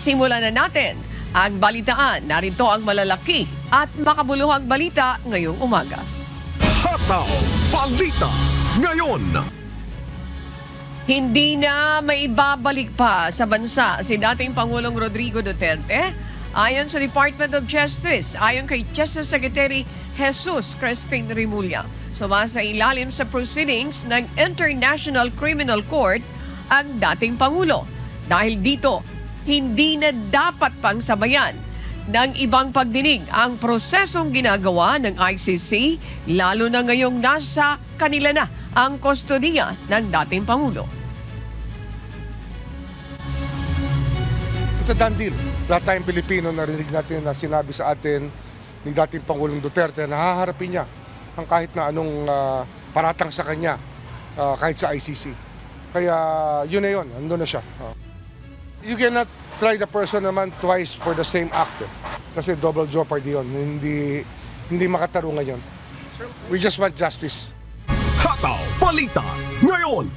Simulan na natin ang balitaan. Narito ang malalaki at makabuluhang balita ngayong umaga. Hataw Balita ngayon. Hindi na maibabalik pa sa bansa si dating Pangulong Rodrigo Duterte. Ayon sa Department of Justice, ayon kay Justice Secretary Jesus Crispin Remulla, sumasa ilalim sa proceedings ng International Criminal Court ang dating Pangulo. Dahil dito, hindi na dapat pang sabayan ng ibang pagdinig ang prosesong ginagawa ng ICC, lalo na ngayong nasa kanila na ang kustodiya ng dating Pangulo. It's a done deal. Lahat tayong Pilipino, narinig natin na sinabi sa atin ni dating Pangulong Duterte na haharapin niya ang kahit na anong paratang sa kanya kahit sa ICC. Kaya yun na yun, ando na siya. You cannot try the person naman twice for the same act. Kasi double jeopardy yun. Hindi makatarungan yun. We just want justice. Hataw Balita ngayon.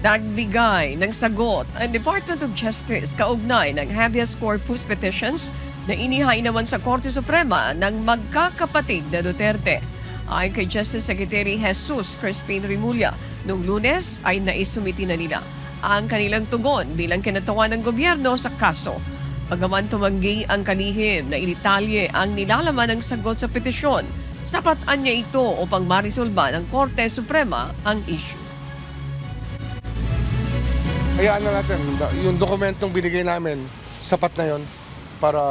Nagbigay ng sagot ang Department of Justice kaugnay ng habeas corpus petitions na inihain naman sa Korte Suprema ng magkakapatid na Duterte. Ayon kay Justice Secretary Jesus Crispin Remulla, noong Lunes ay naisumiti na nila ang kanilang tugon bilang kinatawan ng gobyerno sa kaso. Bagaman tumanggi ang kalihim na initalye ang nilalaman ng sagot sa petisyon, sapatan niya ito upang marisolba ng Korte Suprema ang issue. Hayaan na natin, yung dokumentong binigay namin, sapat na yon para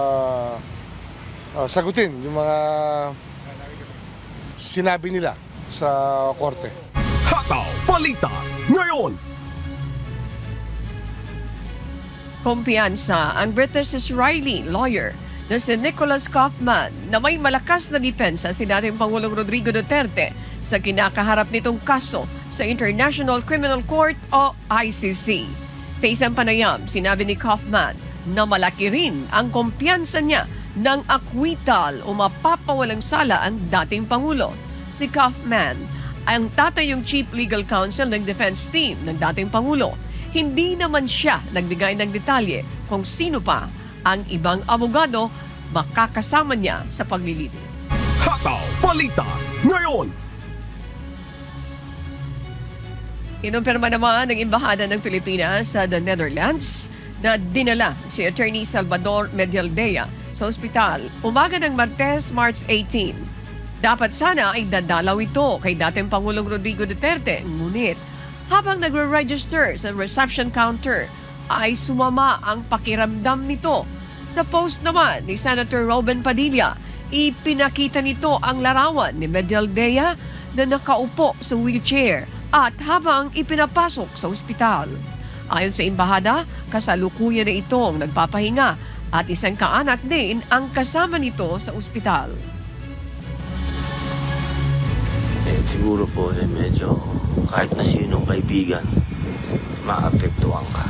sagutin yung mga sinabi nila sa korte. Hataw Balita ngayon. Kumpiyansa ang British-Israeli lawyer na si Nicholas Kaufman na may malakas na depensa si dating Pangulong Rodrigo Duterte sa kinakaharap nitong kaso sa International Criminal Court o ICC. Sa isang panayam, sinabi ni Kaufman na malaki rin ang kumpiyansa niya ng akwital o mapapawalang sala ang dating Pangulo. Si Kaufman ang tatayong Chief Legal Counsel ng defense team ng dating Pangulo. Hindi naman siya nagbigay ng detalye kung sino pa ang ibang abogado makakasama niya sa paglilitis. Hataw Balita ngayon. Kinumpirma naman ng Embahada ng Pilipinas sa the Netherlands na dinala si Attorney Salvador Medialdea sa ospital umaga ng Martes, March 18. Dapat sana ay dadalaw ito kay dating Pangulong Rodrigo Duterte, ngunit habang nagre-register sa reception counter ay sumama ang pakiramdam nito. Sa post naman ni Senator Robin Padilla, ipinakita nito ang larawan ni Medialdea na nakaupo sa wheelchair at habang ipinapasok sa ospital. Ayon sa Embahada, kasalukuyan na itong nagpapahinga at isang kaanak din ang kasama nito sa ospital. Siguro po medyo kahit na sinong kaibigan, maapektuhan ka.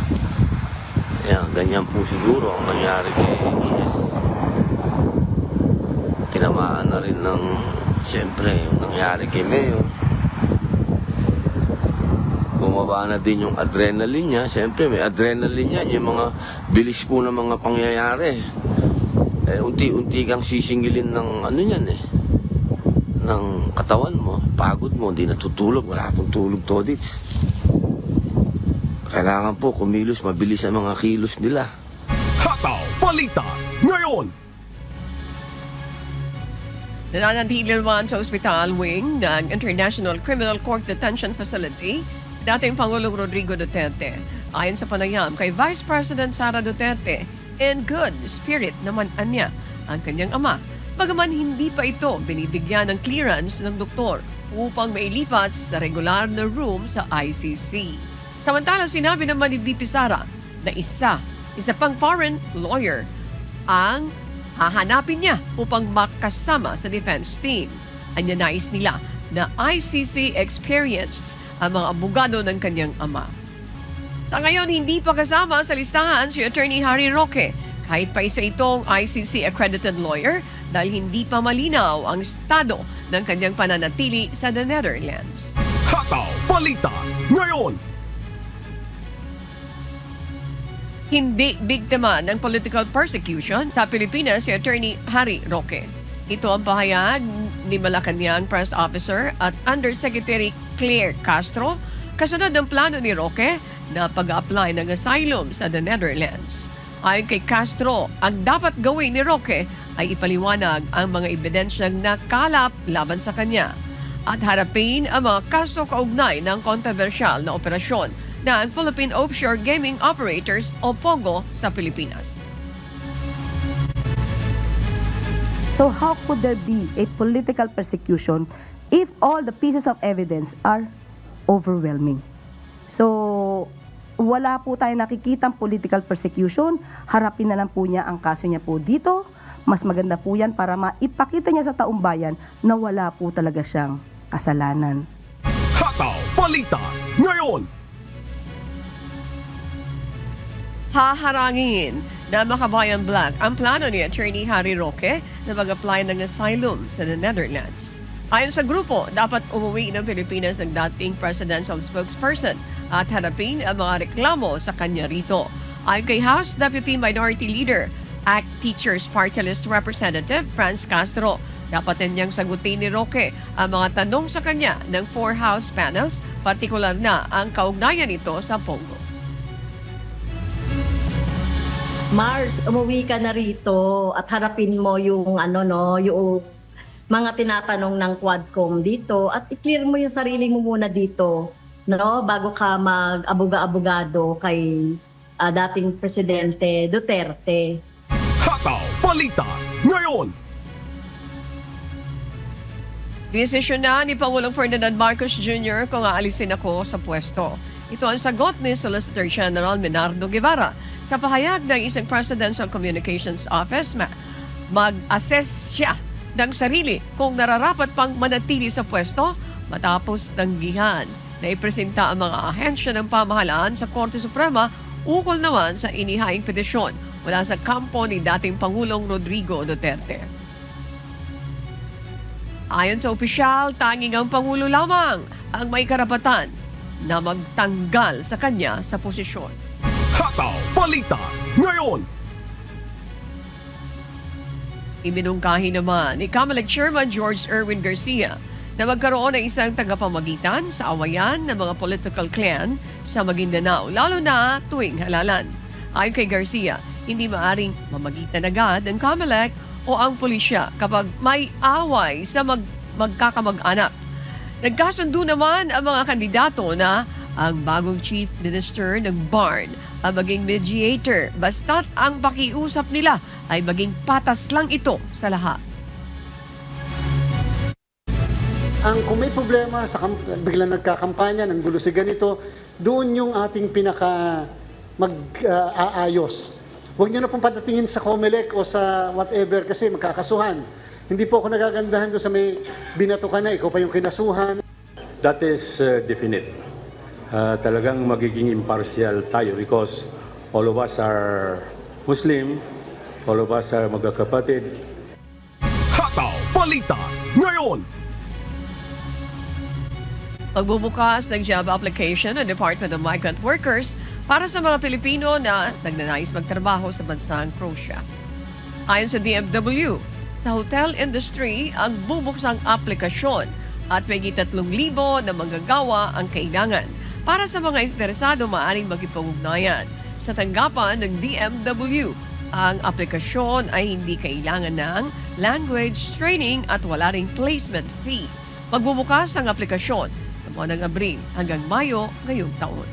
Kaya ganyan po siguro ang nangyari kay ES. Tinamaan na rin ng, siyempre, yung nangyari kay Mayor. Bumaba na din yung adrenaline niya. Siyempre, may adrenaline yan. Yung mga bilis po ng mga pangyayari. Unti-unti kang sisingilin ng ano yan ng katawan mo. Pagod mo, hindi natutulog. Wala pong tulog, Todits. Kailangan po kumilos, mabilis ang mga kilos nila. Hataw Balita ngayon. Nananatili naman sa ospital wing ng International Criminal Court Detention Facility si dating Pangulong Rodrigo Duterte. Ayon sa panayam kay Vice President Sara Duterte, in good spirit naman anya ang kanyang ama. Bagaman hindi pa ito binibigyan ng clearance ng doktor upang mailipat sa regular na room sa ICC. Samantala, sinabi naman ni VP Sara na isa pang foreign lawyer ang hahanapin niya upang makasama sa defense team. Anya nais nila na ICC experienced ang mga abogado ng kanyang ama. Sa ngayon, hindi pa kasama sa listahan si Attorney Harry Roque, kahit pa isa itong ICC accredited lawyer dahil hindi pa malinaw ang estado ng kanyang pananatili sa the Netherlands. Hataw Balita ngayon. hindi biktima ng political persecution sa Pilipinas si Attorney Harry Roque. Ito ang pahayag ni Malacanang Press Officer at Undersecretary Claire Castro kasunod ng plano ni Roque na pag-apply ng asylum sa the Netherlands. Ayon kay Castro, ang dapat gawin ni Roque ay ipaliwanag ang mga ebidensyang nakalap laban sa kanya at harapin ang mga kaso kaugnay ng kontrobersyal na operasyon ng Philippine Offshore Gaming Operators o POGO sa Pilipinas. So how could there be a political persecution if all the pieces of evidence are overwhelming? So wala po tayo nakikitang political persecution, harapin na lang po niya ang kaso niya po dito. Mas maganda po yan para maipakita niya sa taong bayan na wala po talaga siyang kasalanan. Hataw Balita ngayon. Haharangin na Makabayan Black ang plano ni Attorney Harry Roque na mag-apply ng asylum sa the Netherlands. Ayon sa grupo, dapat umuwi ng Pilipinas ng dating presidential spokesperson at harapin ang mga reklamo sa kanya rito. Ayon kay House Deputy Minority Leader, ACT Teachers Party List Representative Franz Castro, dapat niyang sagutin ni Roque ang mga tanong sa kanya ng 4 House panels, partikular na ang kaugnayan nito sa POGO. Mars, umuwi ka na rito at harapin mo yung yung mga tinatanong ng Quadcom dito at i-clear mo yung sarili mo muna dito, no, bago ka mag-abuga-abogado kay dating presidente Duterte. Hataw Balita ngayon. Desisyon na ni Pangulong Ferdinand Marcos Jr. kung aalisin ako sa pwesto. Ito ang sagot ni Solicitor General Menardo Guevara sa pahayag ng isang Presidential Communications Office. Mag-assess siya ng sarili kung nararapat pang manatili sa pwesto matapos tanggihan na ipresenta ang mga ahensya ng pamahalaan sa Korte Suprema ukol naman sa inihaing petisyon mula sa kampo ni dating Pangulong Rodrigo Duterte. Ayon sa opisyal, tanging ang Pangulo lamang ang may karapatan na magtanggal sa kanya sa posisyon. Hataw Balita ngayon. Iminungkahi naman ni COMELEC Chairman George Erwin Garcia na magkaroon ng isang tagapamagitan sa awayan ng mga political clan sa Maguindanao, lalo na tuwing halalan. Ayon kay Garcia, hindi maaring mamagitan agad ang COMELEC o ang pulisya kapag may away sa magkakamag-anak. Nagkasundo naman ang mga kandidato na ang bagong Chief Minister ng BARN ang maging mediator basta't ang pakiusap nila ay maging patas lang ito sa lahat. Kung may problema, biglang nagkakampanya, ng gulo si ganito, doon yung ating mag-aayos. Huwag niyo na pong patatingin sa COMELEC o sa whatever kasi magkakasuhan. Hindi po ako nagagandahan doon sa may binato ka na, ikaw pa yung kinasuhan. That is definite. Talagang magiging impartial tayo because all of us are Muslim, all of us are magkakapatid. Hataw Balita ngayon. Pagbubukas ng job application ng Department of Migrant Workers para sa mga Pilipino na nagnanais magtrabaho sa bansang Croatia. Ayon sa DFW, sa hotel industry ang bubuksang aplikasyon at may 3,000 na manggagawa ang kailangan. Para sa mga interesado, maaaring magipag-ugnayan sa tanggapan ng DFW. Ang aplikasyon ay hindi kailangan ng language training at wala ring placement fee. Magbubukas ang aplikasyon sa buwan ng Abril hanggang Mayo ngayong taon.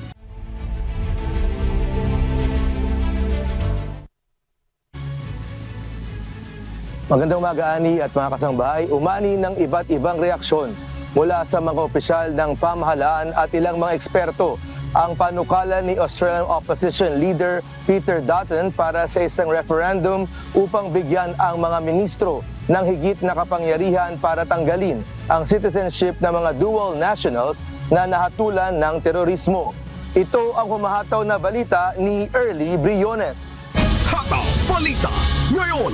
Magandang umaga, Ani at mga kasangbahay. Umani ng iba't ibang reaksyon mula sa mga opisyal ng pamahalaan at ilang mga eksperto ang panukala ni Australian Opposition Leader Peter Dutton para sa isang referendum upang bigyan ang mga ministro ng higit na kapangyarihan para tanggalin ang citizenship ng mga dual nationals na nahatulan ng terorismo. Ito ang humahataw na balita ni Early Briones. Hataw Balita ngayon.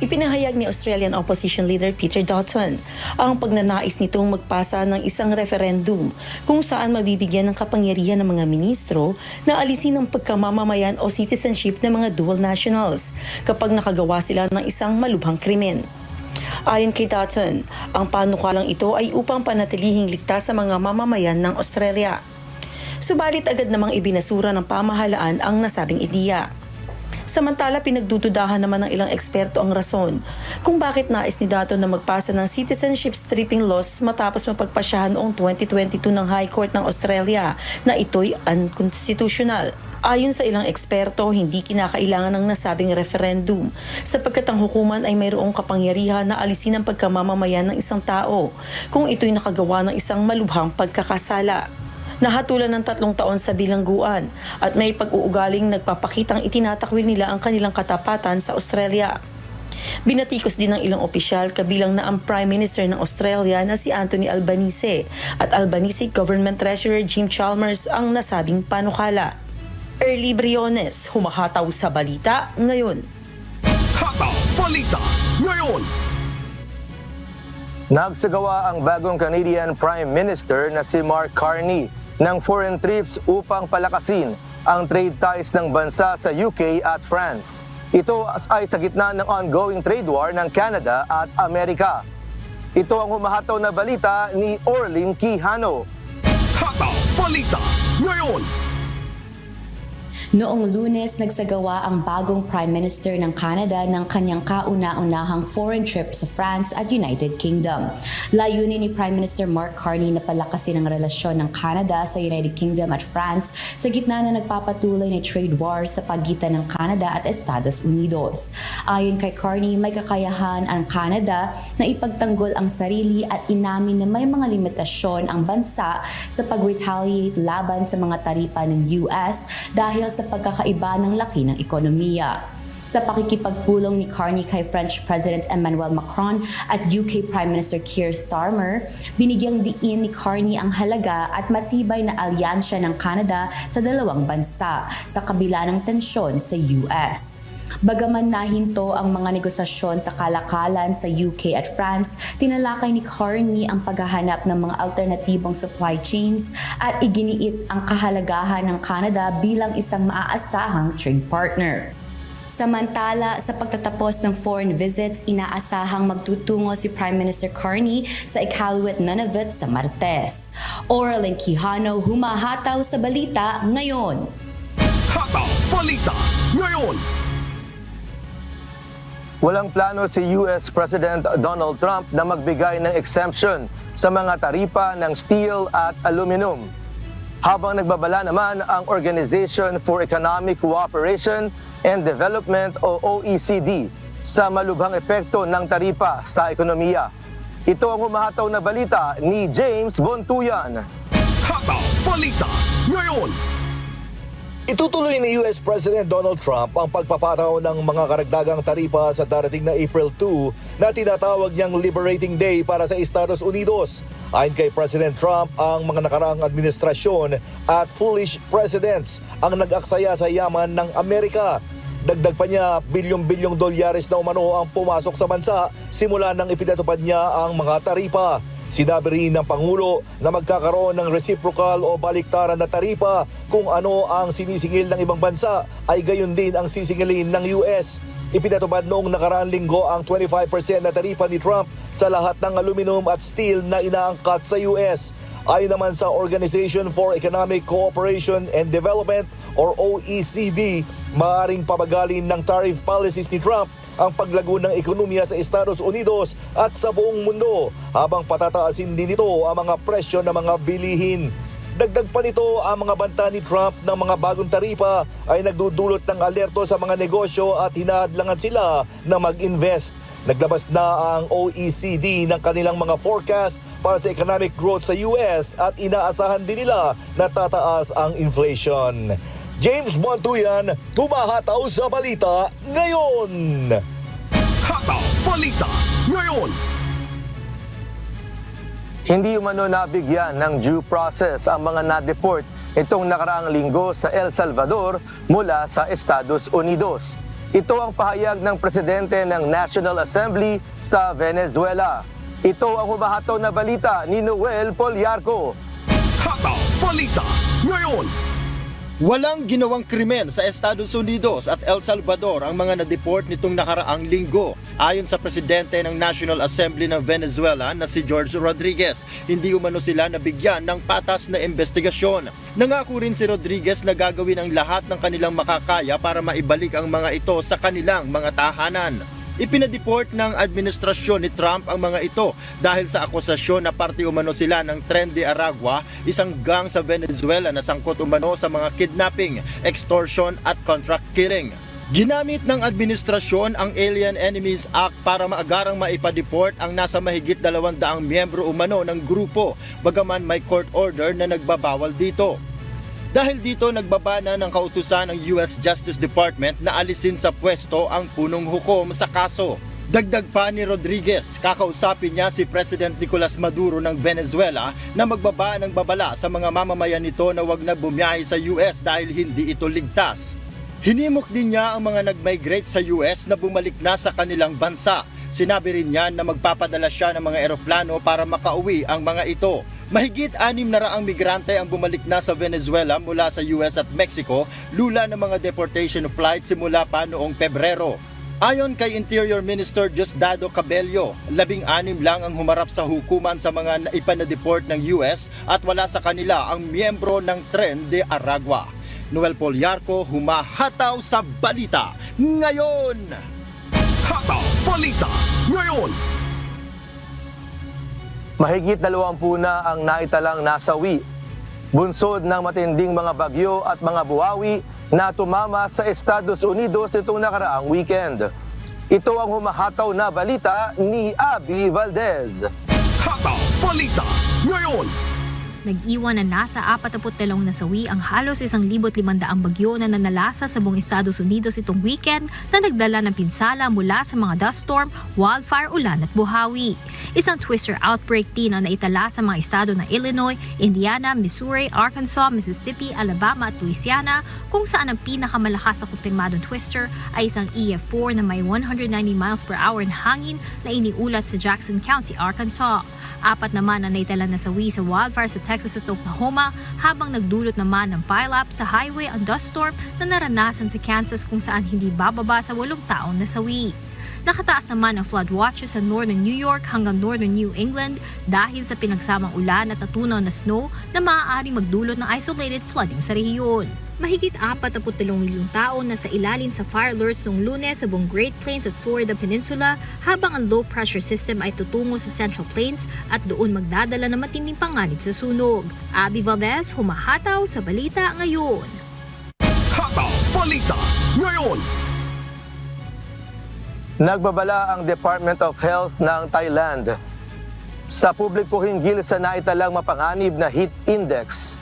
ipinahayag ni Australian Opposition Leader Peter Dutton ang pagnanais nitong magpasa ng isang referendum kung saan mabibigyan ng kapangyarihan ng mga ministro na alisin ang pagkamamamayan o citizenship ng mga dual nationals kapag nakagawa sila ng isang malubhang krimen. Ayon kay Dutton, ang panukalang ito ay upang panatilihing ligtas sa mga mamamayan ng Australia. Subalit agad namang ibinasura ng pamahalaan ang nasabing ideya. Samantala, pinagdududahan naman ng ilang eksperto ang rason kung bakit nais ni Dutton na magpasa ng citizenship stripping laws matapos mapagpasyahan noong 2022 ng High Court ng Australia na ito'y unconstitutional. Ayon sa ilang eksperto, hindi kinakailangan ng nasabing referendum sapagkat ang hukuman ay mayroong kapangyarihan na alisin ang pagkamamamayan ng isang tao kung ito'y nakagawa ng isang malubhang pagkakasala. Nahatulan ng 3 taon sa bilangguan at may pag-uugaling nagpapakitang itinatakwil nila ang kanilang katapatan sa Australia. Binatikos din ng ilang opisyal kabilang na ang Prime Minister ng Australia na si Anthony Albanese at Albanese Government Treasurer Jim Chalmers ang nasabing panukala. Early Briones, humahataw sa balita ngayon. Hataw Balita ngayon. Nagsagawa ang bagong Canadian Prime Minister na si Mark Carney ng foreign trips upang palakasin ang trade ties ng bansa sa UK at France. Ito ay sa gitna ng ongoing trade war ng Canada at Amerika. Ito ang humahataw na balita ni Orlin Quijano. Hataw Balita ngayon. Noong Lunes, nagsagawa ang bagong Prime Minister ng Canada ng kanyang kauna-unahang foreign trip sa France at United Kingdom. Layunin ni Prime Minister Mark Carney na palakasin ang relasyon ng Canada sa United Kingdom at France sa gitna na nagpapatuloy na trade war sa pagitan ng Canada at Estados Unidos. Ayon kay Carney, may kakayahan ang Canada na ipagtanggol ang sarili at inamin na may mga limitasyon ang bansa sa pag-retaliate laban sa mga taripa ng US dahil sa pagkakaiba ng laki ng ekonomiya. Sa pakikipagpulong ni Carney kay French President Emmanuel Macron at UK Prime Minister Keir Starmer, binigyang diin ni Carney ang halaga at matibay na alyansya ng Canada sa dalawang bansa sa kabila ng tensyon sa US. Bagaman nahinto ang mga negosasyon sa kalakalan sa UK at France, tinalakay ni Carney ang paghahanap ng mga alternatibong supply chains at iginiit ang kahalagahan ng Canada bilang isang maaasahang trade partner. Samantala, sa pagtatapos ng foreign visits, inaasahang magtutungo si Prime Minister Carney sa Iqaluit, Nunavut sa Martes. Orlin Quijano, humahataw sa balita ngayon. Hataw Balita ngayon. Walang plano si US President Donald Trump na magbigay ng exemption sa mga taripa ng steel at aluminum. Habang nagbabala naman ang Organization for Economic Cooperation and Development o OECD sa malubhang epekto ng taripa sa ekonomiya. Ito ang humahataw na balita ni James Bontuyan. Hataw Balita ngayon. Itutuloy ni US President Donald Trump ang pagpapataw ng mga karagdagang taripa sa darating na April 2 na tinatawag niyang Liberating Day para sa Estados Unidos. Ayon kay President Trump, ang mga nakaraang administrasyon at foolish presidents ang nag-aksaya sa yaman ng Amerika. Dagdag pa niya, bilyong-bilyong dolyares na umano ang pumasok sa bansa simula nang ipinatupad niya ang mga taripa. Sinabi rin ng Pangulo na magkakaroon ng reciprocal o baliktaran na taripa kung ano ang sinisingil ng ibang bansa ay gayon din ang sisingilin ng US. Ipinatupad noong nakaraang linggo ang 25% na taripa ni Trump sa lahat ng aluminum at steel na inaangkat sa US. Ayon naman sa Organization for Economic Cooperation and Development or OECD, maaaring pabagalin ng tariff policies ni Trump ang paglago ng ekonomiya sa Estados Unidos at sa buong mundo habang patataasin din nito ang mga presyo ng mga bilihin. Dagdag pa nito, ang mga banta ni Trump ng mga bagong taripa ay nagdudulot ng alerto sa mga negosyo at hinahadlangan sila na mag-invest. Naglabas na ang OECD ng kanilang mga forecast para sa economic growth sa US at inaasahan din nila na tataas ang inflation. James Bontuyan, humahataw sa balita ngayon. Hataw Balita ngayon. Hindi umano nabigyan ng due process ang mga na-deport itong nakaraang linggo sa El Salvador mula sa Estados Unidos. Ito ang pahayag ng presidente ng National Assembly sa Venezuela. Ito ang humahataw na balita ni Noel Poliarco. Hataw Balita ngayon. Walang ginawang krimen sa Estados Unidos at El Salvador ang mga na-deport nitong nakaraang linggo. Ayon sa presidente ng National Assembly ng Venezuela na si George Rodriguez, hindi umano sila nabigyan ng patas na investigasyon. Nangako rin si Rodriguez na gagawin ang lahat ng kanilang makakaya para maibalik ang mga ito sa kanilang mga tahanan. Ipinadeport ng administrasyon ni Trump ang mga ito dahil sa akusasyon na parte umano sila ng Tren de Aragua, isang gang sa Venezuela na sangkot umano sa mga kidnapping, extortion at contract killing. Ginamit ng administrasyon ang Alien Enemies Act para maagarang maipadeport ang nasa mahigit 200 miyembro umano ng grupo, bagaman may court order na nagbabawal dito. Dahil dito nagbaba na ng kautusan ng US Justice Department na alisin sa pwesto ang punong hukom sa kaso. Dagdag pa ni Rodriguez, kakausapin niya si President Nicolas Maduro ng Venezuela na magbaba ng babala sa mga mamamayan nito na wag na bumiyahe sa US dahil hindi ito ligtas. Hinimok din niya ang mga nag-migrate sa US na bumalik na sa kanilang bansa. Sinabi rin niya na magpapadala siya ng mga eroplano para makauwi ang mga ito. Mahigit 600 migrante ang bumalik na sa Venezuela mula sa US at Mexico, lula ng mga deportation flights simula pa noong Pebrero. Ayon kay Interior Minister Diosdado Cabello, 16 lang ang humarap sa hukuman sa mga naipanadeport ng US at wala sa kanila ang miyembro ng Tren de Aragua. Noel Poliarco, humahataw sa balita ngayon! Hataw Balita ngayon. Mahigit 20 na ang naitalang nasawi. Bunsod ng matinding mga bagyo at mga buhawi na tumama sa Estados Unidos nitong nakaraang weekend. Ito ang humahataw na balita ni Abby Valdez. Hataw Balita ngayon. Nag-iwan na nasa 42 nasawi ang halos 1,500 bagyo na nanalasa sa buong Estados Unidos itong weekend na nagdala ng pinsala mula sa mga dust storm, wildfire, ulan at buhawi. Isang twister outbreak din ang naitala sa mga estado ng Illinois, Indiana, Missouri, Arkansas, Mississippi, Alabama at Louisiana, kung saan ang pinakamalakas na kumpirmadong twister ay isang EF4 na may 190 miles per hour na hangin na iniulat sa Jackson County, Arkansas. 4 naman ang naitalang nasawi sa wildfire sa Texas at Oklahoma, habang nagdulot naman ng pileup sa highway ang dust storm na naranasan sa Kansas kung saan hindi bababa sa 8 taong nasawi. Nakataas naman ang flood watches sa northern New York hanggang northern New England dahil sa pinagsamang ulan at natunaw na snow na maaaring magdulot ng isolated flooding sa rehiyon. Mahigit 43 milyong tao na sa ilalim sa fire alerts noong Lunes sa buong Great Plains at Florida Peninsula, habang ang low pressure system ay tutungo sa Central Plains at doon magdadala ng matinding panganib sa sunog. Abby Valdez, humahataw sa balita ngayon. Hataw Balita ngayon. Nagbabala ang Department of Health ng Thailand sa publiko hinggil sa naitalang mapanganib na heat index.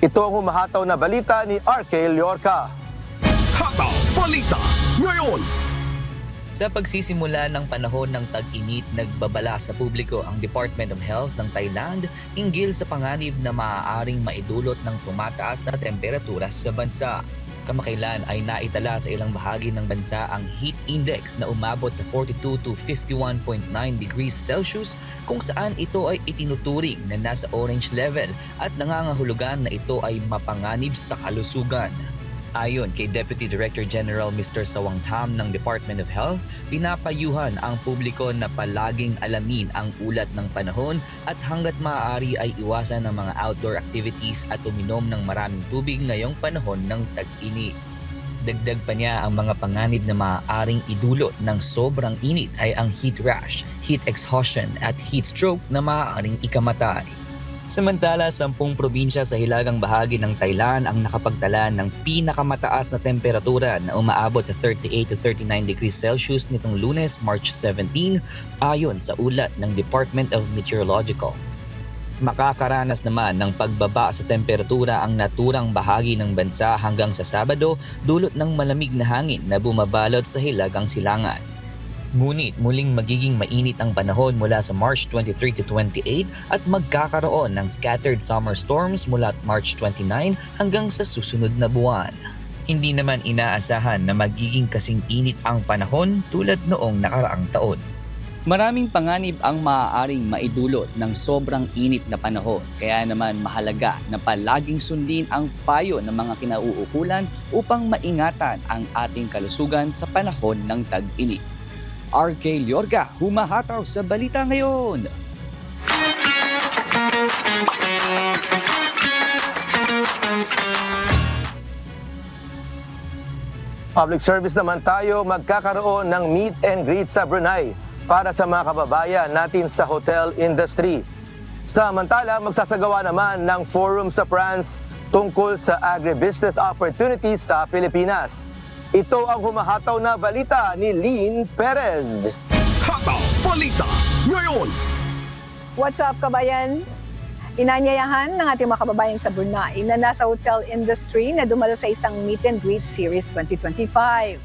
Ito ang humahataw na balita ni RK Liorca. Hataw Balita ngayon. Sa pagsisimula ng panahon ng tag-init, nagbabala sa publiko ang Department of Health ng Thailand hinggil sa panganib na maaaring maidulot ng tumataas na temperatura sa bansa. Kamakailan ay naitala sa ilang bahagi ng bansa ang heat index na umabot sa 42 to 51.9 degrees Celsius, kung saan ito ay itinuturing na nasa orange level at nangangahulugan na ito ay mapanganib sa kalusugan. Ayon kay Deputy Director General Mr. Sawang Tam ng Department of Health, pinapayuhan ang publiko na palaging alamin ang ulat ng panahon at hanggat maaari ay iwasan ang mga outdoor activities at uminom ng maraming tubig ngayong panahon ng tag-init. Dagdag pa niya, ang mga panganib na maaaring idulot ng sobrang init ay ang heat rash, heat exhaustion at heat stroke na maaaring ikamatay. Samantala, 10 probinsya sa hilagang bahagi ng Thailand ang nakapagtala ng pinakamataas na temperatura na umaabot sa 38 to 39 degrees Celsius nitong Lunes, March 17, ayon sa ulat ng Department of Meteorological. Makakaranas naman ng pagbaba sa temperatura ang naturang bahagi ng bansa hanggang sa Sabado, dulot ng malamig na hangin na bumabalot sa hilagang silangan. Ngunit muling magiging mainit ang panahon mula sa March 23 to 28 at magkakaroon ng scattered summer storms mula March 29 hanggang sa susunod na buwan. Hindi naman inaasahan na magiging kasing init ang panahon tulad noong nakaraang taon. Maraming panganib ang maaaring maidulot ng sobrang init na panahon. Kaya naman mahalaga na palaging sundin ang payo ng mga kinauukulan upang maingatan ang ating kalusugan sa panahon ng tag-init. RK Liorga, humahataw sa Balita Ngayon. Public service naman tayo, magkakaroon ng meet and greet sa Brunei para sa mga kababayan natin sa hotel industry. Samantala, magsasagawa naman ng forum sa France tungkol sa agribusiness opportunities sa Pilipinas. Ito ang humahataw na balita ni Lynn Perez. Hataw Balita Ngayon. What's up, kabayan? Inanyayahan ng ating mga kababayan sa Brunei na nasa hotel industry na dumalo sa isang Meet and Greet Series 2025.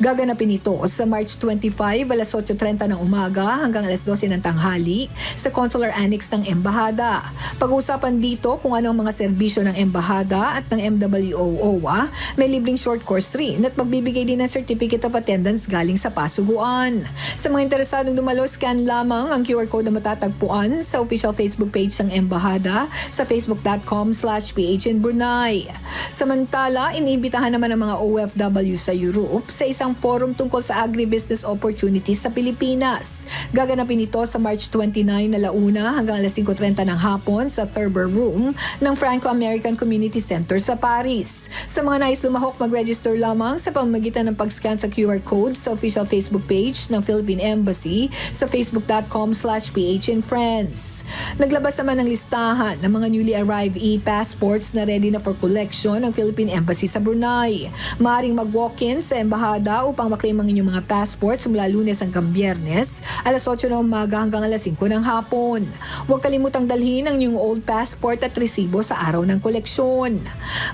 Gaganapin ito sa March 25, alas 8:30 ng umaga hanggang alas 12 ng tanghali sa Consular Annex ng Embahada. Pag-uusapan dito kung ano ang mga serbisyo ng Embahada at ng MWO-OWA, may libreng short course rin at magbibigay din ng Certificate of Attendance galing sa pasuguan. Sa mga interesadong dumalo, scan lamang ang QR code na matatagpuan sa official Facebook page ng Embahada sa facebook.com/PHNBrunei. Samantala, iniimbitahan naman ang mga OFW sa Europe sa isang forum tungkol sa agribusiness opportunities sa Pilipinas. Gaganapin ito sa March 29 na launa hanggang alas 5:30 ng hapon sa Thurber Room ng Franco-American Community Center sa Paris. Sa mga nais lumahok, mag-register lamang sa pamamagitan ng pag-scan sa QR code sa official Facebook page ng Philippine Embassy sa facebook.com/PHNFriends. Naglabas naman ng listahan ng mga newly arrived e-passports na ready na for collection ng Philippine Embassy sa Brunei. Maaring mag-walk-in sa embahada upang maklaim ang inyong mga passports mula Lunes hanggang Biyernes, alas 8 ng umaga hanggang alas 5 ng hapon. Huwag kalimutang dalhin ang inyong old passport at resibo sa araw ng koleksyon.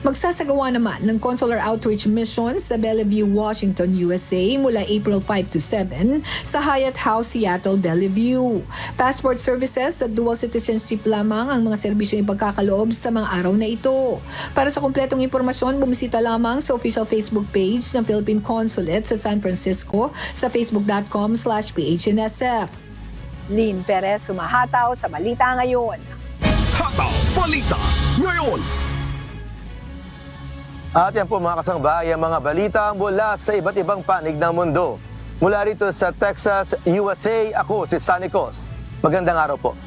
Magsasagawa naman ng Consular Outreach Mission sa Bellevue, Washington, USA mula April 5 to 7 sa Hyatt House, Seattle, Bellevue. Passport services at dual citizenship lamang ang mga serbisyong ipagkakaloob sa mga araw na ito. Para sa kumpletong impormasyon, bumisita lamang sa official Facebook page ng Philippine Consulate sa San Francisco sa facebook.com/PHNSF. Lynn Perez, humahataw sa Balita Ngayon. Hataw Balita Ngayon. At yan po mga kasangbahay, ang mga balita mula sa iba't ibang panig ng mundo. Mula rito sa Texas, USA, ako si Sanicos. Magandang araw po.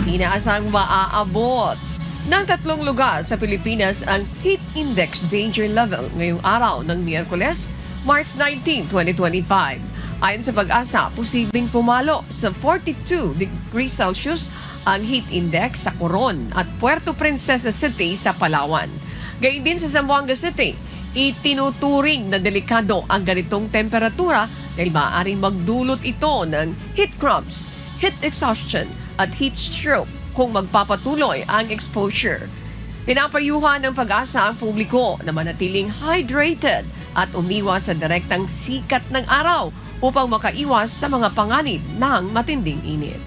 Inaasang maaabot ng 3 lugar sa Pilipinas ang Heat Index Danger Level ngayong araw ng Miyerkules, March 19, 2025. Ayon sa Pag-asa, posibleng pumalo sa 42 degrees Celsius ang heat index sa Coron at Puerto Princesa City sa Palawan. Gayun din sa Zamboanga City, itinuturing na delikado ang ganitong temperatura dahil maaaring magdulot ito ng heat cramps, heat exhaustion at heat stroke kung magpapatuloy ang exposure. Pinapayuhan ng Pag-asa ang publiko na manatiling hydrated at umiwas sa direktang sikat ng araw upang makaiwas sa mga panganib ng matinding init.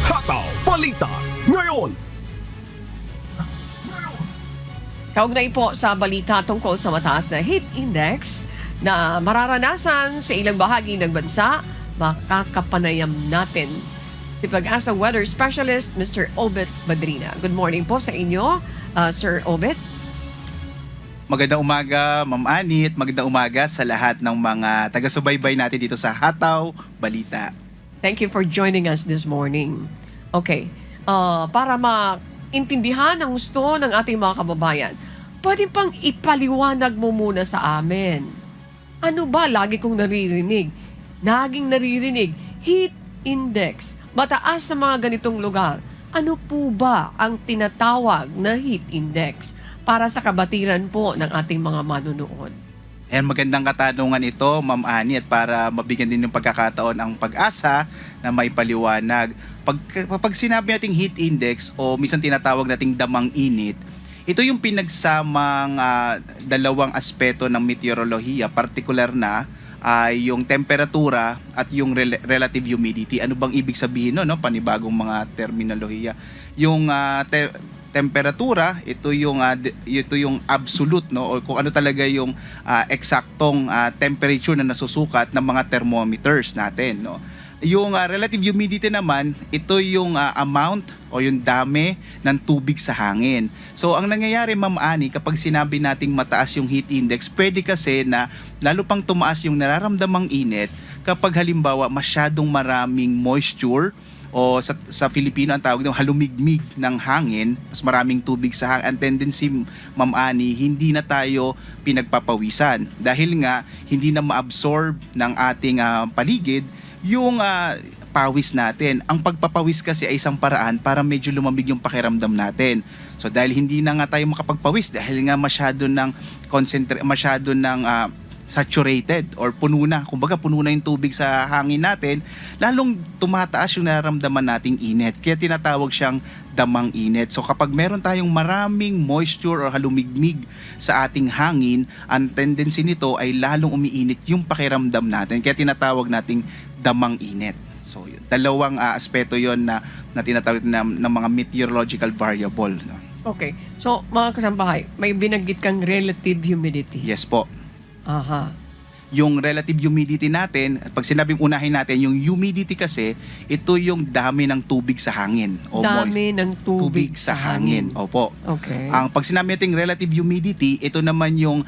Hataw Balita Ngayon. Kaugnay po sa balita tungkol sa mataas na heat index na mararanasan sa ilang bahagi ng bansa, makakapanayam natin si Pag-asa Weather Specialist Mr. Obet Badrina. Good morning po sa inyo, Sir Obet. Magandang umaga, Ma'am Anit. Magandang umaga sa lahat ng mga taga-subaybay natin dito sa Hataw Balita. Thank you for joining us this morning. Okay, para maintindihan ang gusto ng ating mga kababayan, pwede pang ipaliwanag mo muna sa amin. Ano ba lagi kong naririnig? Naging naririnig, heat index. Mataas sa mga ganitong lugar. Ano po ba ang tinatawag na heat index para sa kabatiran po ng ating mga manunood? And magandang katanungan ito, Ma'am Ani, at para mabigyan din ng pagkakataon ang Pag-asa na may paliwanag. Pag sinabi nating heat index o minsan tinatawag nating damang init, ito yung pinagsamang dalawang aspeto ng meteorolohiya, partikular na yung temperatura at yung relative humidity. Ano bang ibig sabihin no? Panibagong mga terminolohiya. Yung temperatura, ito yung absolute, no, o kung ano talaga yung eksaktong temperature na nasusukat ng mga thermometers natin, no. Yung relative humidity naman, ito yung amount o yung dami ng tubig sa hangin. So ang nangyayari, Ma'am Ani, kapag sinabi nating mataas yung heat index, pwede kasi na lalo pang tumaas yung nararamdamang init kapag halimbawa masyadong maraming moisture, o sa Filipino ang tawag ng halumigmig ng hangin, mas maraming tubig sa hangin. Ang tendency, Ma'am Ani, hindi na tayo pinagpapawisan dahil nga hindi na ma-absorb ng ating paligid yung pawis natin. Ang pagpapawis kasi ay isang paraan para medyo lumamig yung pakiramdam natin. So dahil hindi na nga tayo makapagpawis dahil nga masyado ng saturated or puno na. Kumbaga puno na yung tubig sa hangin natin, lalong tumataas yung nararamdaman nating init. Kaya tinatawag siyang damang init. So kapag meron tayong maraming moisture or halumigmig sa ating hangin, ang tendency nito ay lalong umiinit yung pakiramdam natin. Kaya tinatawag nating damang init. So yun, dalawang aspeto yon na tinatawag ng mga meteorological variable. No? Okay. So mga kasambahay, may binanggit kang relative humidity. Yes po. Aha. Yung relative humidity natin, at pag sinabing unahin natin, yung humidity kasi, ito yung dami ng tubig sa hangin. O Dami ng tubig sa hangin. Opo. Okay. Ang pag sinabi natin relative humidity, ito naman yung,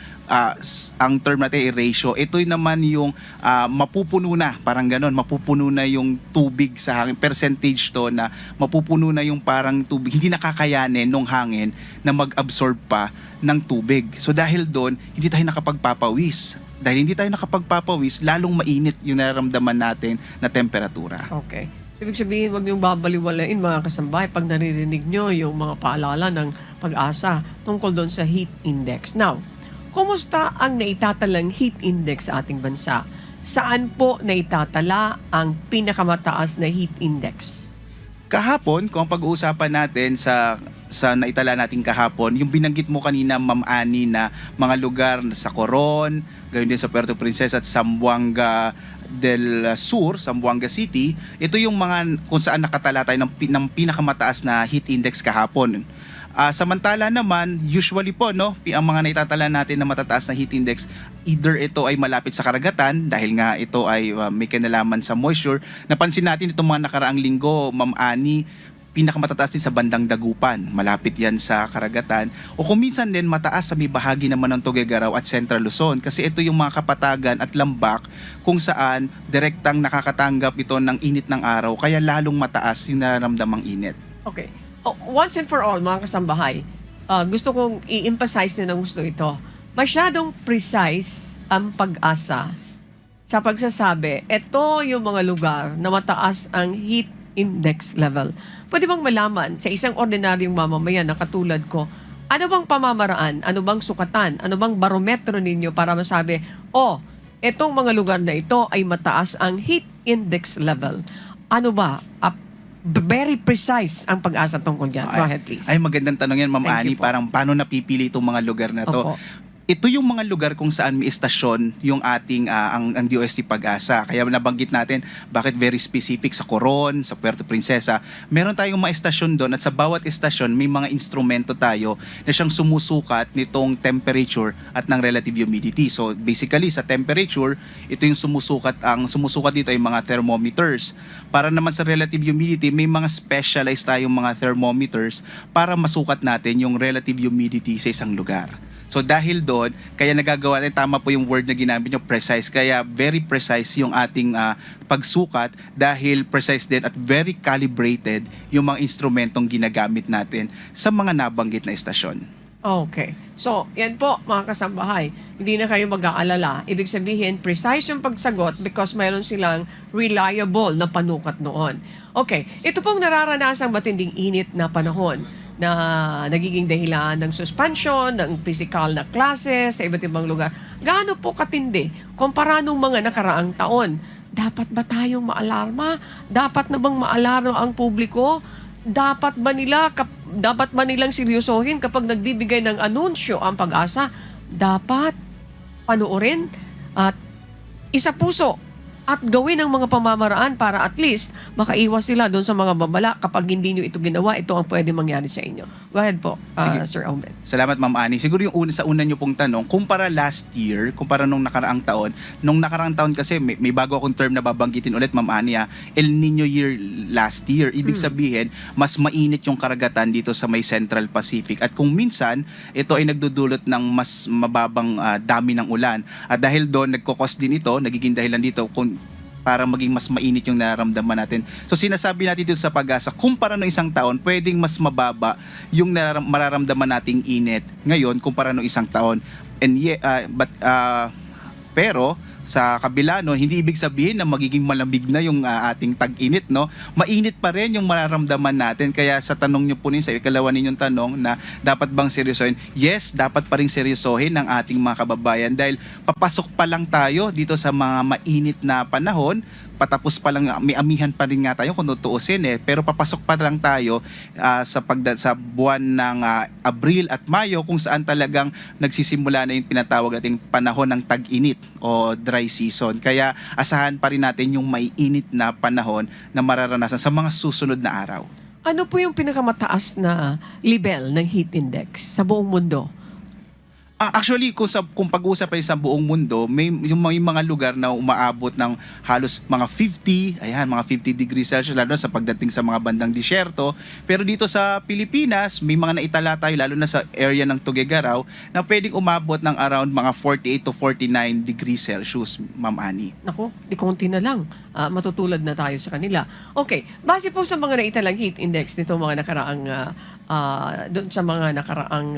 ang term natin ay ratio, ito naman yung mapupuno na, parang ganon, mapupuno na yung tubig sa hangin. Percentage to na mapupuno na yung parang tubig, hindi nakakayanin nung hangin na mag-absorb pa ng tubig. So dahil doon, hindi tayo nakapagpapawis. Dahil hindi tayo nakapagpapawis, lalong mainit yung nararamdaman natin na temperatura. Okay. Ibig sabihin, huwag niyong babaliwalain mga kasambahay pag naririnig nyo yung mga paalala ng Pag-asa tungkol doon sa heat index. Now, kumusta ang naitatalang heat index sa ating bansa? Saan po naitatala ang pinakamataas na heat index? Kahapon, kung ang pag-uusapan natin sa naitala natin kahapon, yung binanggit mo kanina, Ma'am Ani, na mga lugar sa Coron, gayon din sa Puerto Princesa at Zamboanga del Sur, Zamboanga City, ito yung mga kung saan nakatala tayo ng pinakamataas na heat index kahapon. Samantala naman, usually po, no, ang mga naitatala natin na matataas na heat index, either ito ay malapit sa karagatan dahil nga ito ay may kinalaman sa moisture. Napansin natin itong mga nakaraang linggo, Ma'am Ani, pinakamataas din sa bandang Dagupan, malapit yan sa karagatan. O kung minsan din mataas sa may bahagi naman ng Tuguegarao at Central Luzon kasi ito yung mga kapatagan at lambak kung saan direktang nakakatanggap ito ng init ng araw kaya lalong mataas yung nararamdamang init. Okay. Once and for all, mga kasambahay, gusto kong i-emphasize na ng gusto ito. Masyadong precise ang Pag-asa sa pagsasabi, ito yung mga lugar na mataas ang heat index level. Pwede bang malaman sa isang ordinaryong mamamayan na katulad ko, ano bang pamamaraan, ano bang sukatan, ano bang barometro ninyo para masabi, itong mga lugar na ito ay mataas ang heat index level. Ano ba? Very precise ang Pag-asa tungkol dyan. Go ahead, please. Ay, magandang tanong yan, Ma'am Thank Ani. you po. Parang paano napipili itong mga lugar na to? Opo. Ito yung mga lugar kung saan may istasyon yung ating ang DOST Pag-asa. Kaya nabanggit natin bakit very specific sa Coron, sa Puerto Princesa. Meron tayong mga istasyon doon at sa bawat istasyon may mga instrumento tayo na siyang sumusukat nitong temperature at ng relative humidity. So basically sa temperature, ito yung sumusukat. Ang sumusukat dito ay mga thermometers. Para naman sa relative humidity, may mga specialized tayong mga thermometers para masukat natin yung relative humidity sa isang lugar. So dahil doon, kaya nagagawa natin, tama po yung word na ginamit nyo, precise. Kaya very precise yung ating pagsukat dahil precise din at very calibrated yung mga instrumentong ginagamit natin sa mga nabanggit na istasyon. Okay. So, yan po mga kasambahay. Hindi na kayo mag-aalala. Ibig sabihin, precise yung pagsagot because mayroon silang reliable na panukat noon. Okay. Ito pong nararanasang matinding init na panahon na nagiging dahilan ng suspension, ng physical na classes sa iba't ibang lugar. Gaano po katindi kumpara nung mga nakaraang taon? Dapat ba tayong maalarma? Dapat na bang maalarma ang publiko? Dapat ba nilang seryosohin kapag nagbibigay ng anunsyo ang Pag-asa? Dapat panoorin at isa puso at gawin ang mga pamamaraan para at least makaiwas sila doon sa mga babala. Kapag hindi nyo ito ginawa, ito ang pwede mangyari sa inyo. Go ahead po, Sir Obed. Salamat, Ma'am Ani. Siguro yung sa una nyo pong tanong, kumpara last year, kumpara nung nakaraang taon kasi may bago akong term na babanggitin ulit, Ma'am Ani, El Nino year last year. Ibig sabihin, mas mainit yung karagatan dito sa may Central Pacific. At kung minsan, ito ay nagdudulot ng mas mababang dami ng ulan. At dahil doon, nagkukos din ito, nagiging dahilan dito para maging mas mainit yung nararamdaman natin. So sinasabi natin dito sa Pag-asa, kumpara ng isang taon, pwedeng mas mababa yung mararamdaman nating init ngayon kumpara ng isang taon. And pero sa kabila nun, hindi ibig sabihin na magiging malamig na yung ating tag-init, no? Mainit pa rin yung mararamdaman natin. Kaya sa tanong nyo po sa ikalawa ninyong tanong na dapat bang seryosohin? Yes, dapat pa rin seryosohin ng ating mga kababayan dahil papasok pa lang tayo dito sa mga mainit na panahon. Patapos pa lang, may amihan pa rin nga tayo kung tutuusin pero papasok pa lang tayo sa buwan ng Abril at Mayo kung saan talagang nagsisimula na yung tinatawag nating panahon ng tag-init o dry season. Kaya asahan pa rin natin yung maiinit na panahon na mararanasan sa mga susunod na araw. Ano po yung pinakamataas na level ng heat index sa buong mundo? Actually, kung pag-uusap ay sa buong mundo, may mga lugar na umaabot ng halos mga 50 degrees Celsius, lalo na sa pagdating sa mga bandang disyerto. Pero dito sa Pilipinas, may mga naitala tayo, lalo na sa area ng Tuguegarao, na pwedeng umabot ng around mga 48 to 49 degrees Celsius, Ma'am Ani. Naku, di konti na lang. Matutulad na tayo sa kanila. Okay, base po sa mga naitalang heat index nito mga nakaraang doon sa mga nakaraang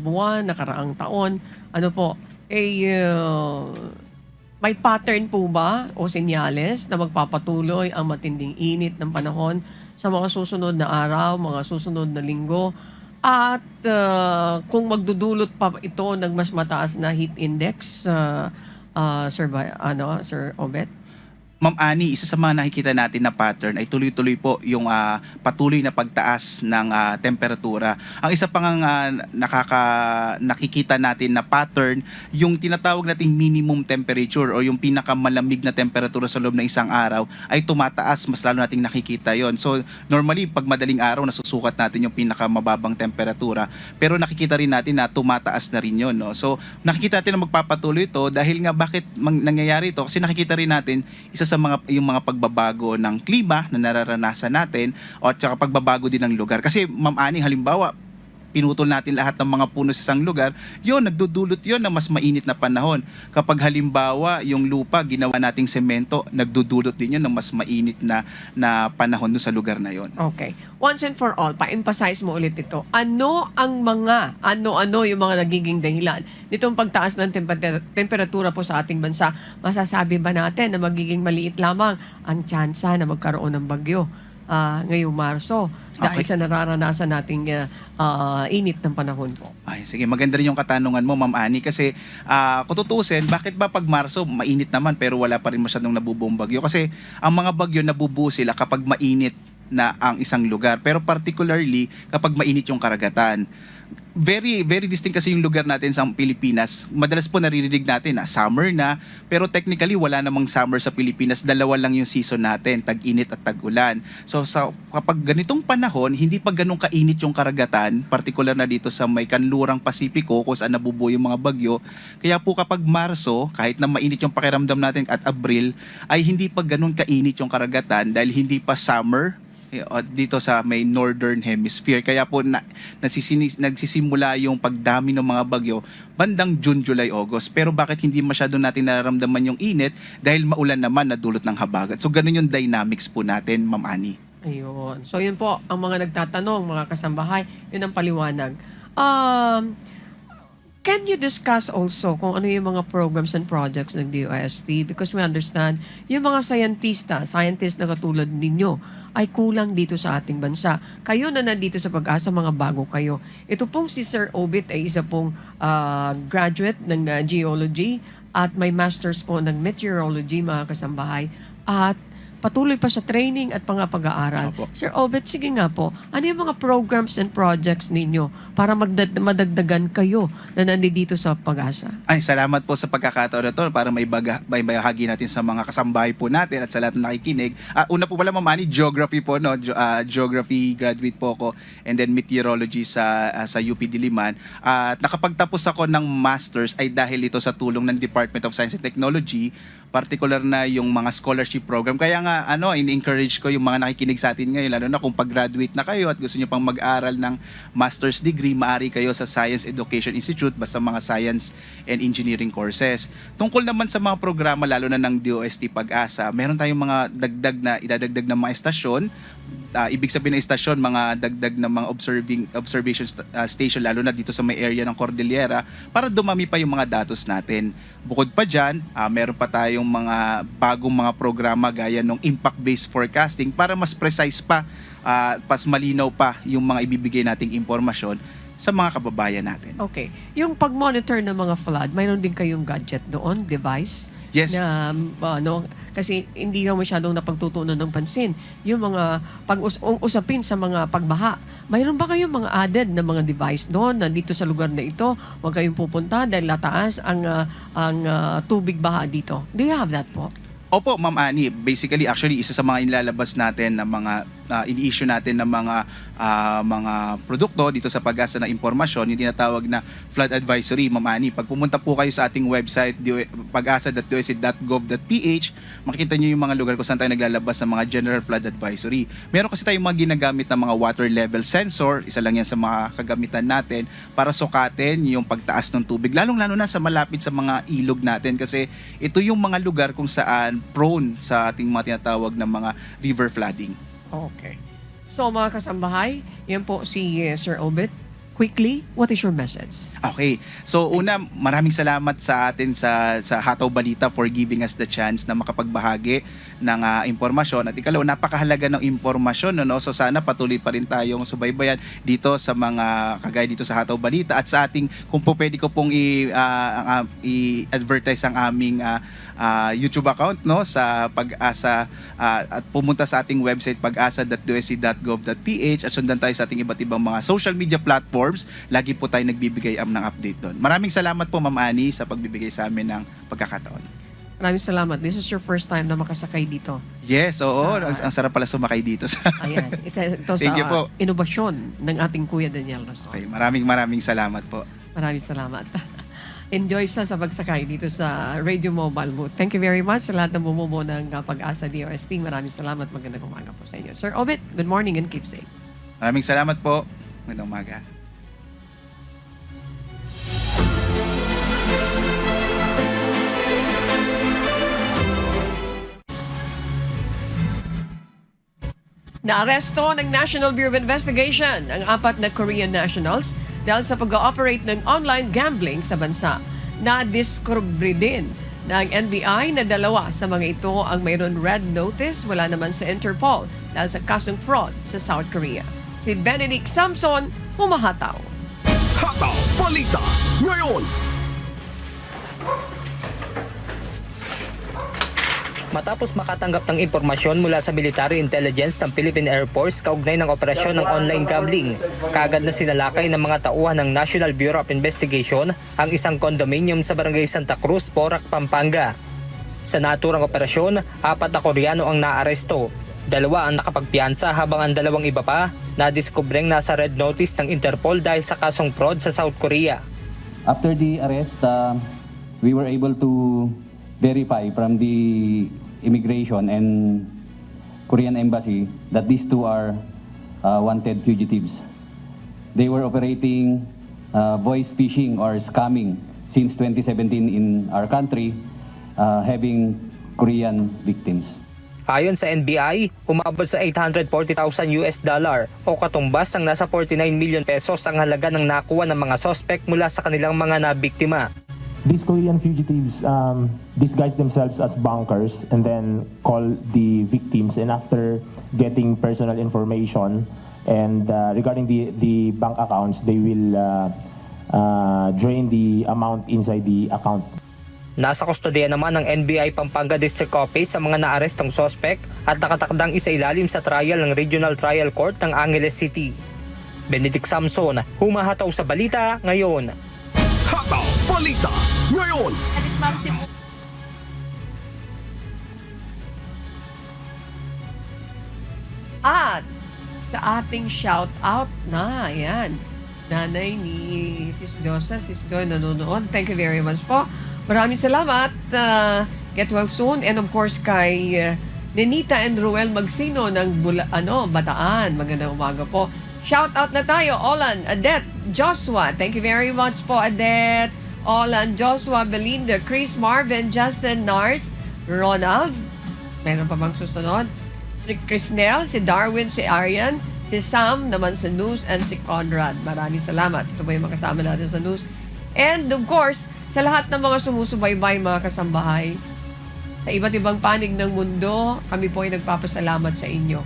buwan, nakaraang taon, ano po, may pattern po ba o senyales na magpapatuloy ang matinding init ng panahon sa mga susunod na araw, mga susunod na linggo? At kung magdudulot pa ito ng mas mataas na heat index, Sir Obet? Ma'am Ani, isa sa mga nakikita natin na pattern ay tuloy-tuloy po yung patuloy na pagtaas ng temperatura. Ang isa pang nakikita natin na pattern, yung tinatawag nating minimum temperature o yung pinakamalamig na temperatura sa loob ng isang araw ay tumataas, mas lalo nating nakikita yon. So normally, pag madaling araw, nasusukat natin yung pinakamababang temperatura. Pero nakikita rin natin na tumataas na rin yun. No? So nakikita natin na magpapatuloy ito dahil nga bakit nangyayari ito? Kasi nakikita rin natin isa sa yung mga pagbabago ng klima na nararanasan natin o at saka pagbabago din ng lugar. Kasi Ma'am Ani, halimbawa, pinutol natin lahat ng mga puno sa isang lugar, yun, nagdudulot yun na mas mainit na panahon. Kapag halimbawa, yung lupa, ginawa nating semento, nagdudulot din yun ng mas mainit na panahon sa lugar na yun. Okay. Once and for all, pa-emphasize mo ulit ito. Ano yung mga nagiging dahilan nitong pagtaas ng temperatura po sa ating bansa? Masasabi ba natin na magiging maliit lamang ang tsansa na magkaroon ng bagyo ngayong Marso dahil sa nararanasan nating init ng panahon po? Ay, sige, maganda rin yung katanungan mo, Ma'am Ani, kasi kung tutusin, bakit ba pag Marso mainit naman pero wala pa rin masyadong nabubuong bagyo? Kasi ang mga bagyo nabubuo sila kapag mainit na ang isang lugar, pero particularly kapag mainit yung karagatan. Very distinct kasi yung lugar natin sa Pilipinas. Madalas po naririnig natin na summer na, pero technically wala namang summer sa Pilipinas. Dalawa lang yung season natin, tag-init at tag-ulan. So kapag ganitong panahon, hindi pa ganun kainit yung karagatan, particular na dito sa may kanlurang Pasipiko kung saan nabubuo yung mga bagyo. Kaya po kapag Marso, kahit na mainit yung pakiramdam natin at Abril, ay hindi pa ganun kainit yung karagatan dahil hindi pa summer dito sa may northern hemisphere. Kaya po nagsisimula yung pagdami ng mga bagyo bandang June, July, August. Pero bakit hindi masyado natin nararamdaman yung init? Dahil maulan naman na dulot ng habagat. So ganun yung dynamics po natin, Ma'am Ani. Ayun. So yun po, ang mga nagtatanong, mga kasambahay, yun ang paliwanag. Can you discuss also kung ano yung mga programs and projects ng DOST? Because we understand, yung mga scientist na katulad ninyo ay kulang dito sa ating bansa. Kayo na nandito sa Pag-asa, mga bago kayo. Ito pong si Sir Obit ay isa pong graduate ng geology at may masters po ng meteorology, mga kasambahay. At patuloy pa sa training at pag-aaral. Sir Obet, sige nga po, ano yung mga programs and projects ninyo para madagdagan kayo na nandito sa Pag-asa? Ay, salamat po sa pagkakataon na to para may bahagi natin sa mga kasambahay po natin at sa lahat na nakikinig. Una po pala, Ma'am Annie, geography po, no? Geography graduate po ako, and then meteorology sa UP Diliman. At nakapagtapos ako ng master's ay dahil ito sa tulong ng Department of Science and Technology, particular na yung mga scholarship program. Kaya nga, in-encourage ko yung mga nakikinig sa atin ngayon, lalo na kung pag-graduate na kayo at gusto nyo pang mag-aral ng master's degree, maaari kayo sa Science Education Institute, basta mga science and engineering courses. Tungkol naman sa mga programa, lalo na ng DOST Pag-asa, meron tayong mga idadagdag na mga estasyon. Ibig sabihin ng estasyon, mga dagdag na mga observation station, lalo na dito sa may area ng Cordillera, para dumami pa yung mga datos natin. Bukod pa dyan, meron pa tayong mga bagong mga programa gaya ng impact-based forecasting para mas precise pa, mas malinaw pa yung mga ibibigay nating impormasyon sa mga kababayan natin. Okay. Yung pag-monitor ng mga flood, mayroon din kayong gadget doon, device? Yes. Na, kasi hindi na masyadong napagtutunan ng pansin. Yung mga pag-usapin sa mga pagbaha, mayroon ba kayong mga added na mga device doon na dito sa lugar na ito, huwag kayong pupunta dahil lataas ang tubig baha dito? Do you have that po? Opo, Ma'am Annie. Basically, actually, isa sa mga inilalabas natin na mga ini-issue natin ng mga produkto dito sa Pag-asa na impormasyon, yung tinatawag na flood advisory, Ma'am Annie. Pag pumunta po kayo sa ating website, pagasa.dost.gov.ph, makikita nyo yung mga lugar kung saan tayo naglalabas ng mga general flood advisory. Meron kasi tayong mga ginagamit na mga water level sensor, isa lang yan sa mga kagamitan natin para sukatin yung pagtaas ng tubig, lalong-lalo na sa malapit sa mga ilog natin, kasi ito yung mga lugar kung saan prone sa ating mga tinatawag na mga river flooding. Okay. So mga kasambahay, yan po si Sir Obet. Quickly, what is your message? Okay. So una, maraming salamat sa atin sa Hataw Balita for giving us the chance na makapagbahagi ng impormasyon. At ikalaw, napakahalaga ng impormasyon. No? So sana patuloy pa rin tayong subaybayan dito sa mga kagaya dito sa Hataw Balita at sa ating, kung po pwede ko pong i-advertise ang aming YouTube account, no, sa Pag-asa, at pumunta sa ating website pagasa.dost.gov.ph at sundan tayo sa ating iba't ibang mga social media platforms. Lagi po tayo nagbibigay ng update doon. Maraming salamat po, Ma'am Annie, sa pagbibigay sa amin ng pagkakataon. Maraming salamat. This is your first time na makasakay dito. Yes, oo. Ang sarap pala sumakay dito. Ayan. Ito Thank you po. sa inobasyon ng ating Kuya Daniel Roson. Okay, maraming salamat po. Maraming salamat. Enjoy sa pagsakay dito sa Radio Mobile Booth. Thank you very much sa lahat ng bumubuo ng Pag-asa DOST. Maraming salamat. Magandang umaga po sa inyo. Sir Obet, good morning and keep safe. Maraming salamat po. Magandang umaga. Naaresto ng National Bureau of Investigation ang 4 na Korean nationals dahil sa pag-ooperate ng online gambling sa bansa. Na-discovery din ng NBI na 2 sa mga ito ang mayroon red notice wala naman sa Interpol dahil sa kasong fraud sa South Korea. Si Benedict Samson, humahataw. Hataw Balita ngayon. Matapos makatanggap ng impormasyon mula sa military intelligence ng Philippine Air Force kaugnay ng operasyon ng online gambling, kaagad na sinalakay ng mga tauhan ng National Bureau of Investigation ang isang condominium sa Barangay Santa Cruz, Porac, Pampanga. Sa naturang operasyon, 4 na Koreano ang naaresto. 2 ang nakapagpiyansa habang ang 2 iba pa nadiskubreng nasa red notice ng Interpol dahil sa kasong fraud sa South Korea. After the arrest, we were able to verify from the immigration and Korean embassy that these 2 are wanted fugitives. They were operating voice phishing or scamming since 2017 in our country, having Korean victims. Ayon sa NBI, umabot sa $840,000 o katumbas ng nasa 49 million pesos ang halaga ng nakuha ng mga suspect mula sa kanilang mga nabiktima. These Korean fugitives disguise themselves as bankers and then call the victims, and after getting personal information and regarding the bank accounts, they will drain the amount inside the account. Nasa kustodiya naman ng NBI Pampanga District Office sa mga naarestong sospek at nakatakdang isailalim sa trial ng Regional Trial Court ng Angeles City. Benedict Samson, humahataw sa balita ngayon. Hataw Balita ngayon. At sa ating shout out na, ayan, nanay ni Sis Josa, Sis Joy nanonood. Thank you very much po. Maraming salamat. Get well soon. And of course kay Nenita and Ruel Magsino ng Bataan. Magandang umaga po. Shout out na tayo. Olan, Adet, Joshua. Thank you very much po, Adet. Olan, Joshua, Belinda, Chris, Marvin, Justin, Nars, Ronald. Meron pa bang susunod? Si Crisnel, si Darwin, si Arian, si Sam naman sa news, and si Conrad. Maraming salamat. Ito po yung makasama natin sa news. And of course, sa lahat ng mga sumusubaybay, mga kasambahay, sa iba't ibang panig ng mundo, kami po ay nagpapasalamat sa inyo.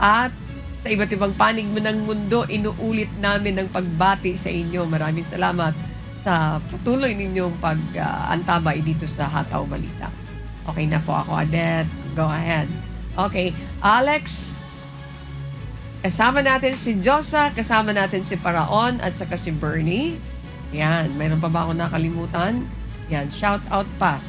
At sa iba't ibang panig ng mundo, inuulit namin ang pagbati sa inyo. Maraming salamat sa patuloy ninyong pag-antabay dito sa Hataw Balita. Okay na po ako, Adet. Go ahead. Okay, Alex, kasama natin si Josa, kasama natin si Paraon, at saka si Bernie. Yan, mayroon pa ba ako nakalimutan? Yan, shout out pa.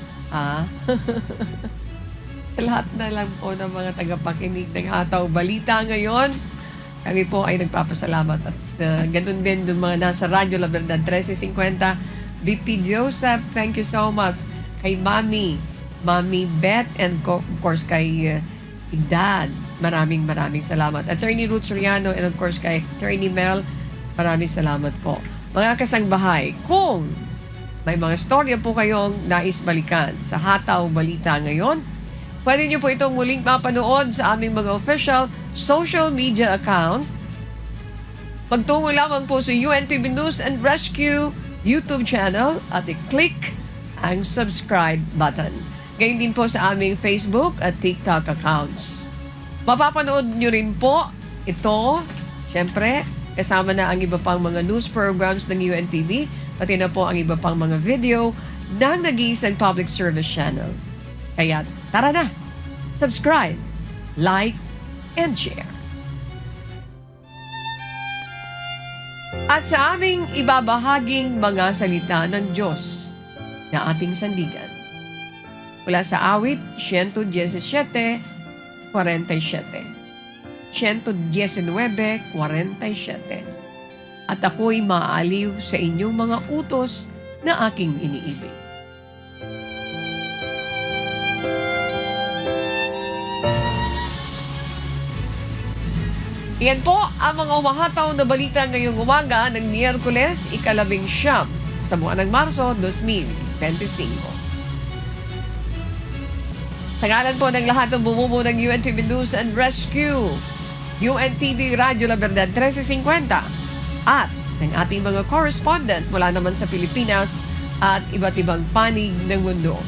Sa lahat na lang po ng mga tagapakinig ng Hataw Balita ngayon, kami po ay nagpapasalamat. At ganun din yung mga nasa Radyo La Verdad 1350. BP Joseph, thank you so much. Kay Mami Beth, and of course kay Igdad. Maraming salamat. Attorney Ruth Soriano, and of course kay Attorney Mel, maraming salamat po. Mga kasangbahay, kung may mga storya po kayong nais balikan sa Hataw Balita ngayon, pwede nyo po itong muling mapanood sa aming mga official social media account. Magtungo lamang po sa UNTV News and Rescue YouTube channel at i-click ang subscribe button. Gayon din po sa aming Facebook at TikTok accounts. Mapapanood nyo rin po ito, syempre, kasama na ang iba pang mga news programs ng UNTV, pati na po ang iba pang mga video ng nag-iisang public service channel. Kaya tara na, subscribe, like, and share. At sa aming ibabahaging mga salita ng Diyos na ating sandigan, mula sa awit 117:47. 119:47. At ako'y maaaliw sa inyong mga utos na aking iniibig. Iyan po ang mga umahataw na balita ngayong umaga ng Miyerkules, 19 sa buwan ng Marso 2025. Sa ngalan po ng lahat ng bumubuo ng UNTV News and Rescue, UNTV Radyo La Verdad 1350, at ng ating mga correspondent mula naman sa Pilipinas at iba't ibang panig ng mundo.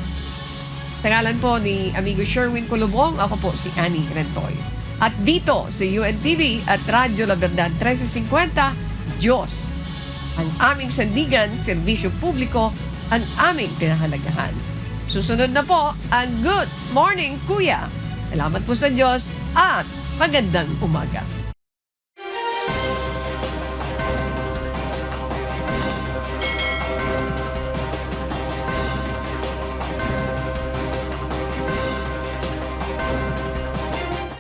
Sa ngalan po ni Amigo Sherwin Colobong, ako po si Annie Rentoy. At dito sa UNTV at Radyo La Verdad 1350, Diyos ang aming sandigan, serbisyo publiko ang aming pinahalagahan. Susunod na po ang Good Morning Kuya. Salamat po sa Diyos at magandang umaga.